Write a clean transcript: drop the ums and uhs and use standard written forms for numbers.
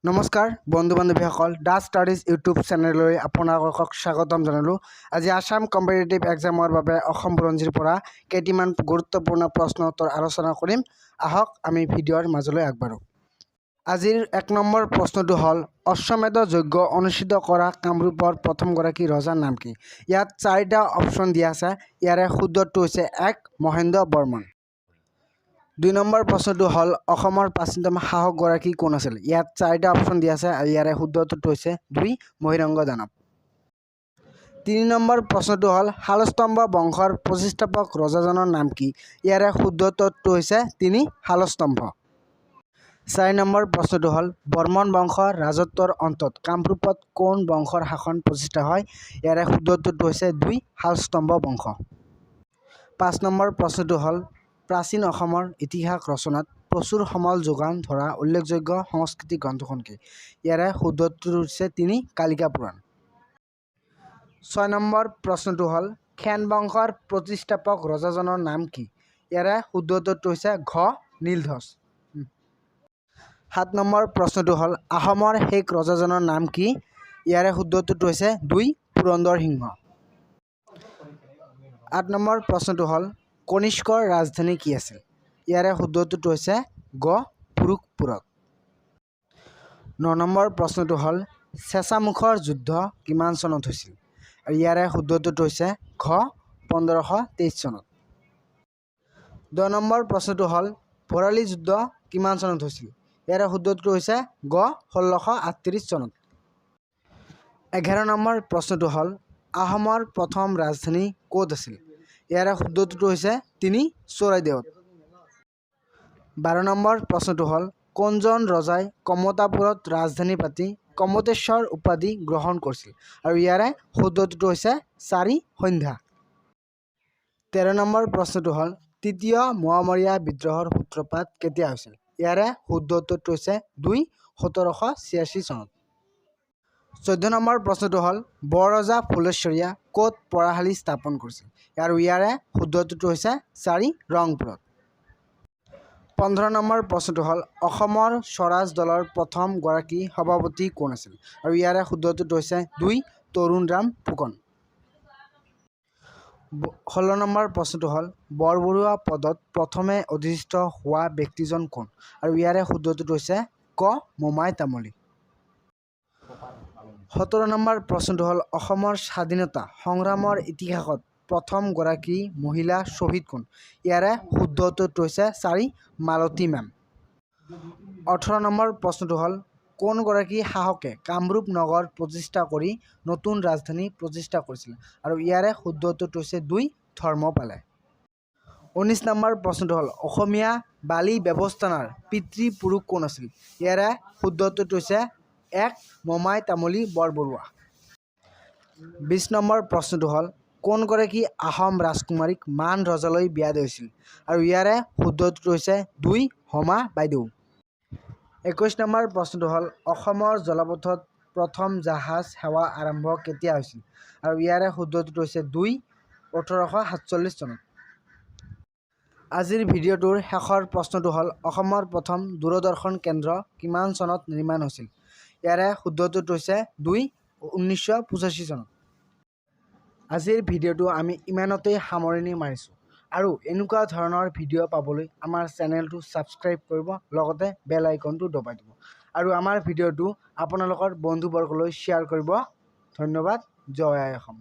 নমস্কাৰ বন্ধু বান্ধৱীসকল দা studies YouTube চেনেললৈ আপোনালোকক স্বাগতম জনালোঁ। আজি আসাম কম্পিটিটিভ এক্সামৰ বাবে অসম বুৰঞ্জীৰ পৰা কেইটিমান গুৰুত্বপূৰ্ণ প্ৰশ্ন উত্তৰ আলোচনা কৰিম। আহক আমি ভিডিঅ'ৰ মাজলৈ আগবাঢ়োঁ। আজিৰ ১ নম্বৰ প্ৰশ্নটো হ'ল অশ্বমেধ যজ্ঞ অনুষ্ঠিত কৰা কামৰূপৰ প্ৰথমগৰাকী ৰজাৰ নাম কি? ইয়াত 4টা অপশ্যন দিয়া আছে। ইয়াৰে শুদ্ধটো হৈছে ১ মহেন্দ্ৰ বৰ্মন। ২ নম্বৰ প্ৰশ্নটো হ'ল অসমৰ প্ৰাচীনতম শাসকগৰাকী কোন আছিল? ইয়াত 4টা অপশ্যন দিয়া আছে আৰু ইয়াৰে শুদ্ধটো হৈছে ২ মহীৰংগ দানৱ। ৩ নম্বৰ প্ৰশ্নটো হ'ল শালস্তম্ভ বংশৰ প্ৰতিষ্ঠাপক ৰজাজনৰ নাম কি? ইয়াৰে শুদ্ধটো হৈছে ৩ শালস্তম্ভ। ৪ নম্বৰ প্ৰশ্নটো হ'ল বৰ্মন বংশৰ ৰাজত্বৰ অন্তত কামৰূপত কোন বংশৰ শাসন প্ৰতিষ্ঠা হয়? ইয়াৰে শুদ্ধটো হৈছে ২ শালস্তম্ভ বংশ। ৫ নম্বৰ প্ৰশ্নটো হ'ল প্ৰাচীন অসমৰ ইতিহাস ৰচনাত প্ৰচুৰ সমল যোগান ধৰা উল্লেখযোগ্য সংস্কৃতি গ্ৰন্থখন কি? ইয়াৰে শুদ্ধটো হৈছে ৩ কালিকা পুৰাণ। ৬ নম্বৰ প্ৰশ্নটো হ'ল সেন বংশৰ প্ৰতিষ্ঠাপক ৰজাজনৰ নাম কি? ইয়াৰে শুদ্ধটো হৈছে ঘ নীলধ্বজ। ৭ নম্বৰ প্ৰশ্নটো হ'ল আহোমৰ শেষ ৰজাজনৰ নাম কি? ইয়াৰে শুদ্ধটো হৈছে ২ পুৰন্দৰ সিংহ। ৮ নম্বৰ প্ৰশ্নটো হ'ল কনিষ্কৰ ৰাজধানী কি আছিল? ইয়াৰে শুদ্ধটো হৈছে গ পুৰুষপুৰত। ৯ নম্বৰ প্ৰশ্নটো হ'ল চেঁচামুখৰ যুদ্ধ কিমান চনত হৈছিল? আৰু ইয়াৰে শুদ্ধটো হৈছে ঘ ১৫২৩ চনত। ১০ নম্বৰ প্ৰশ্নটো হ'ল ভৰালী যুদ্ধ কিমান চনত হৈছিল? ইয়াৰে শুদ্ধটো হৈছে গ ১৬৩৮ চনত। ১১ নম্বৰ প্ৰশ্নটো হ'ল আহোমৰ প্ৰথম ৰাজধানী ক'ত আছিল? ইয়াৰে শুদ্ধটো হৈছে ৩ চৰাইদেউত। ১২ নম্বৰ প্ৰশ্নটো হ'ল কোনজন ৰজাই কমতাপুৰত ৰাজধানী পাতি কমতেশ্বৰ উপাধি গ্ৰহণ কৰিছিল? আৰু ইয়াৰে শুদ্ধটো হৈছে ৪ সন্ধ্যা। ১৩ নম্বৰ প্ৰশ্নটো হ'ল তৃতীয় মোৱামৰীয়া বিদ্ৰোহৰ সূত্ৰপাত কেতিয়া হৈছিল? ইয়াৰে শুদ্ধটো হৈছে ২ ১৭৮৬ চনত। ১৪ নম্বৰ প্ৰশ্নটো হ'ল বৰৰজা ফুলেশ্বৰীয়ে ক'ত পঢ়াশালী স্থাপন কৰিছিল? আৰু ইয়াৰে শুদ্ধটো হৈছে ৪ ৰংপুৰত। ১৫ নম্বৰ প্ৰশ্নটো হ'ল অসমৰ স্বৰাজ দলৰ প্ৰথম গৰাকী সভাপতি কোন আছিল? আৰু ইয়াৰে শুদ্ধটো হৈছে ২ তৰুণৰাম ফুকন। ১৬ নম্বৰ প্ৰশ্নটো হ'ল বৰবৰুৱা পদত প্ৰথমে অধিষ্ঠিত হোৱা ব্যক্তিজন কোন? আৰু ইয়াৰে শুদ্ধটো হৈছে ক মোমাই তামুলী। ১৭ নম্বৰ প্ৰশ্নটো হ'ল অসমৰ স্বাধীনতা সংগ্ৰামৰ ইতিহাসত প্ৰথম গৰাকী মহিলা শ্বহীদ কোন? ইয়াৰে শুদ্ধটো হৈছে ৪ মালতী মেম। ১৮ নম্বৰ প্ৰশ্নটো হ'ল কোনগৰাকী শাসকে কামৰূপ নগৰ প্ৰতিষ্ঠা কৰি নতুন ৰাজধানী প্ৰতিষ্ঠা কৰিছিল? আৰু ইয়াৰে শুদ্ধটো হৈছে ২ ধৰ্মপালে। ১৯ নম্বৰ প্ৰশ্নটো হ'ল অসমীয়া বালি ব্যৱস্থানাৰ পিতৃপুৰুষ কোন আছিল? ইয়াৰে শুদ্ধটো হৈছে ১ মোমাই তামুলী বৰবৰুৱা। ২০ নম্বৰ প্ৰশ্নটো হ'ল কোনগৰাকী আহোম ৰাজকুমাৰীক মান ৰজালৈ বিয়া দিছিল? আৰু ইয়াৰে শুদ্ধটো হৈছে ২ হোমা বাইদেউ। ২১ নম্বৰ প্ৰশ্নটো হ'ল অসমৰ জলপথত প্ৰথম জাহাজ সেৱা আৰম্ভ কেতিয়া হৈছিল? আৰু ইয়াৰে শুদ্ধটো হৈছে ২ ১৮৪৭ চনত। আজিৰ ভিডিঅ'টোৰ শেষৰ প্ৰশ্নটো হ'ল অসমৰ প্ৰথম দূৰদৰ্শন কেন্দ্ৰ কিমান চনত নিৰ্মাণ হৈছিল? ইয়াৰে শুদ্ধটো হৈছে ২ ১৯৮৫ চনত। আজিৰ ভিডিঅ'টো আমি ইমানতেই সামৰণি মাৰিছোঁ। আৰু এনেকুৱা ধৰণৰ ভিডিঅ' পাবলৈ আমাৰ চেনেলটো ছাবস্ক্ৰাইব কৰিব, লগতে বেল আইকনটো দবাই দিব। আৰু আমাৰ ভিডিঅ'টো আপোনালোকৰ বন্ধুবৰ্গলৈ শ্বেয়াৰ কৰিব। ধন্যবাদ। জয় আই অসম।